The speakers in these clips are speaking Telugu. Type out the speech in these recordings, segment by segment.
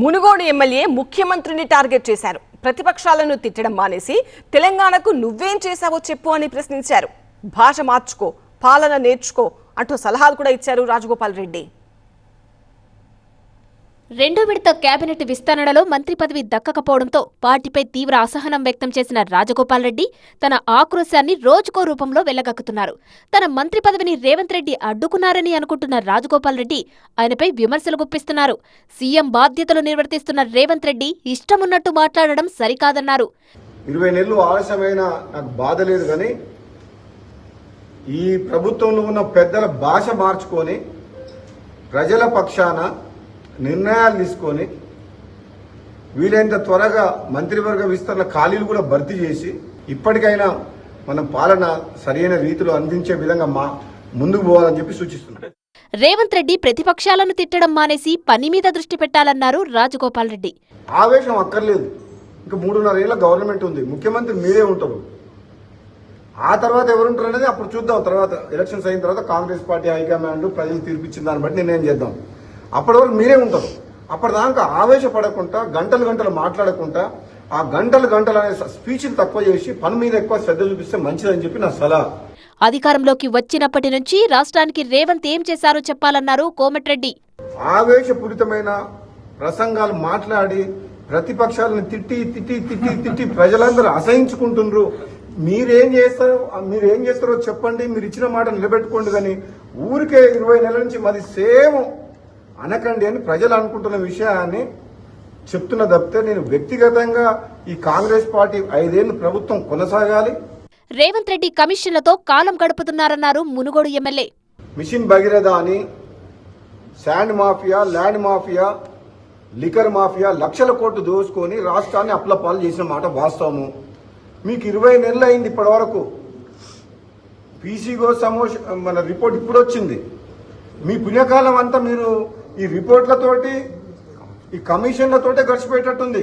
మునుగోడు ఎమ్మెల్యే ముఖ్యమంత్రిని టార్గెట్ చేశారు. ప్రతిపక్షాలను తిట్టడం మానేసి తెలంగాణకు నువ్వేం చేశావో చెప్పు అని ప్రశ్నించారు. భాష మార్చుకో, పాలన నేర్చుకో అంటూ సలహాలు కూడా ఇచ్చారు రాజగోపాల్ రెడ్డి. రెండో విడత కేబినెట్ విస్తరణలో మంత్రి పదవి దక్కకపోవడంతో పార్టీపై తీవ్ర అసహనం వ్యక్తం చేసిన రాజగోపాల్ రెడ్డి తన ఆక్రోశాన్ని రోజుకో రూపంలో వెళ్లగక్కుతున్నారు. తన మంత్రి పదవిని రేవంత్ రెడ్డి అడ్డుకున్నారని అనుకుంటున్న రాజగోపాల్ రెడ్డి ఆయనపై విమర్శలు గుప్పిస్తున్నారు. సీఎం బాధ్యతలు నిర్వర్తిస్తున్న రేవంత్ రెడ్డి ఇష్టమున్నట్టు మాట్లాడడం సరికాదన్నారు. 20 నెలలు ఆలస్యమైన నాకు బాధ లేదు, కానీ ఈ ప్రభుత్వంలో ఉన్న పెద్దల భాష మార్చుకొని ప్రజల పక్షాన నిర్ణయాలు తీసుకొని వీలైనంత త్వరగా మంత్రివర్గ విస్తరణ ఖాళీలు కూడా భర్తీ చేసి ఇప్పటికైనా మనం పాలన సరైన రీతిలో అందించే విధంగా ముందుకు పోవాలని చెప్పి సూచిస్తున్నారు. రేవంత్ రెడ్డి ప్రతిపక్షాలను తిట్టడం మానేసి పని మీద దృష్టి పెట్టాలన్నారు రాజగోపాల్ రెడ్డి. ఆవేశం అక్కర్లేదు. ఇంకా 3.5 ఏళ్ల గవర్నమెంట్ ఉంది. ముఖ్యమంత్రి మీరే ఉంటారు. ఆ తర్వాత ఎవరుంటారు అనేది అప్పుడు చూద్దాం. తర్వాత ఎలక్షన్స్ అయిన తర్వాత కాంగ్రెస్ పార్టీ హైకమాండ్ ప్రజలు తీర్పిచ్చిన దాన్ని బట్టి నిర్ణయం చేద్దాం. అప్పటి వరకు మీరే ఉంటారు. అప్పటిదాకా ఆవేశపడకుండా గంటలు మాట్లాడకుండా ఆ గంటలు అనే స్పీచ్లు తక్కువ చేసి పని మీద ఎక్కువ శ్రద్ధ చూపిస్తే మంచిదని చెప్పి నా సలహా. అధికారంలోకి వచ్చినప్పటి నుంచి రాష్ట్రానికి రేవంత్ ఏం చేశారో చెప్పాలన్నారు కోమటిరెడ్డి. ఆవేశపూరితమైన ప్రసంగాలు మాట్లాడి ప్రతిపక్షాలను తిట్టి ప్రజలందరూ అసహించుకుంటున్నారు. మీరేం చేస్తారో చెప్పండి, మీరు ఇచ్చిన మాట నిలబెట్టుకోండి, కానీ ఊరికే 20 నెలల నుంచి మాది సేమ్ అనకండి అని ప్రజలు అనుకుంటున్న విషయాన్ని చెప్తున్న తప్పితే నేను వ్యక్తిగతంగా ఈ కాంగ్రెస్ పార్టీ 5 ఏళ్లు ప్రభుత్వం కొనసాగాలి. రేవంత్ రెడ్డి కమిషన్లతో కాలం గడుపుతున్నారన్నారు మునుగోడు ఎమ్మెల్యే. మిషన్ భగీరథ అని sand mafia, land mafia, liquor mafia లక్షల కోట్లు దోచుకొని రాష్ట్రాన్ని అప్లపాలు చేసిన మాట వాస్తవము. మీకు 20 నెలలు అయింది ఇప్పటి వరకు. పీసీగో మన రిపోర్ట్ ఇప్పుడు వచ్చింది. మీ పుణ్యకాలం అంతా మీరు ఈ రిపోర్ట్లతోటి ఈ కమిషన్లతోటే గడిచిపోయేటట్టుంది.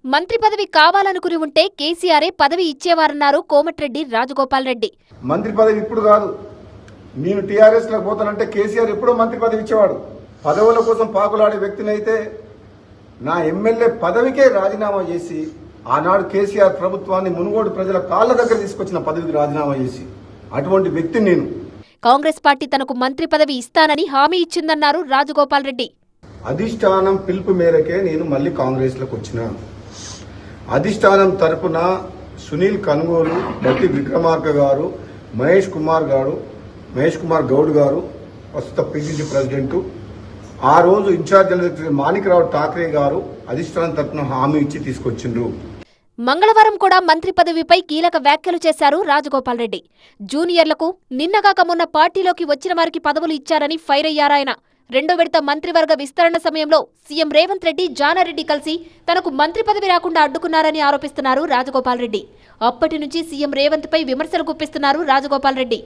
మంత్రి పదవి కావాలనుకుని ఉంటే కేసీఆరే పదవి ఇచ్చేవారన్నారు కోమటిరెడ్డి రాజగోపాల్ రెడ్డి. మంత్రి పదవి ఇప్పుడు కాదు. నేను టీఆర్ఎస్ లో పోతానంటే కేసీఆర్ ఎప్పుడో మంత్రి పదవి ఇచ్చేవాడు. పదవుల కోసం పాకులాడే వ్యక్తినైతే నా ఎమ్మెల్యే పదవికే రాజీనామా చేసి ఆనాడు కేసీఆర్ ప్రభుత్వాన్ని మునుగోడు ప్రజల కాళ్ల దగ్గర తీసుకొచ్చిన పదవికి రాజీనామా చేసి అటువంటి వ్యక్తి నేను. కాంగ్రెస్ పార్టీ తనకు మంత్రి పదవి ఇస్తానని హామీ ఇచ్చిందన్నారు రాజగోపాల్ రెడ్డి. అధిష్టానం పిలుపు మేరకే నేను మళ్ళీ కాంగ్రెస్ లోకి వచ్చిన. అధిష్టానం తరపున సునీల్ కనుగోలు, బట్టి విక్రమార్క గారు, మహేష్ కుమార్ గౌడ్ గారు ప్రస్తుత పిసిసి ప్రెసిడెంట్, ఆ రోజు ఇన్ఛార్జ్ మాణిక్రావు ఠాక్రే గారు అధిష్టానం తరపున హామీ ఇచ్చి తీసుకొచ్చిండ్రు. మంగళవారం కూడా మంత్రి పదవిపై కీలక వ్యాఖ్యలు చేశారు రాజగోపాల్ రెడ్డి. జూనియర్లకు నిన్నగాక మొన్న పార్టీలోకి వచ్చిన వారికి పదవులు ఇచ్చారని ఫైర్ అయ్యారాయన. రెండో విడత మంత్రివర్గ విస్తరణ సమయంలో సీఎం రేవంత్ రెడ్డి, జానారెడ్డి కలిసి తనకు మంత్రి పదవి రాకుండా అడ్డుకున్నారని ఆరోపిస్తున్నారు రాజగోపాల్ రెడ్డి. అప్పటి నుంచి సీఎం రేవంత్ పై విమర్శలు గుప్పిస్తున్నారు రాజగోపాల్ రెడ్డి.